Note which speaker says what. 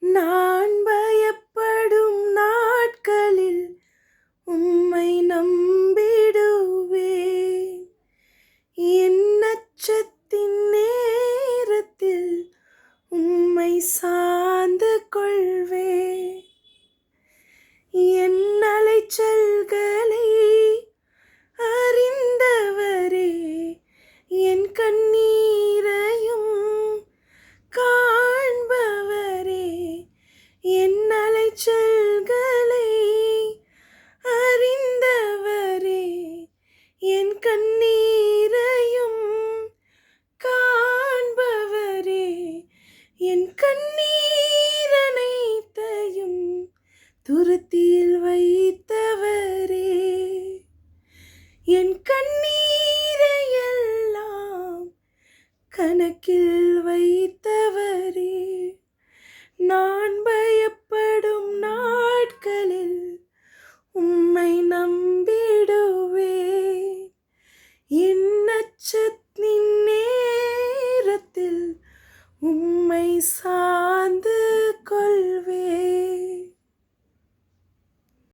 Speaker 1: நான் பயப்படும் நாட்களில் உம்மை நம்பிடுவேன். என் அச்சத்தின் நேரத்தில் உம்மை சார்ந்து கொள்வேன். என் அலைச்சல்களை அறிந்தவரே, என் கண்ணீரையும் காண்பவரே, என் அலைச்சல்களை அறிந்தவரே, என் கண்ணீரையும் காண்பவரே, என் கண்ணீர் அனைத்தையும் துருத்தியில் வைத்தவரே, என் கண்ணீரை எல்லாம் கணக்கில் வைத்தவரே. நான் பயப்படும் நாட்களில் உம்மை நம்பிடுவேன். என் அச்சத்தின் நேரத்தில் உம்மை சார்ந்து கொள்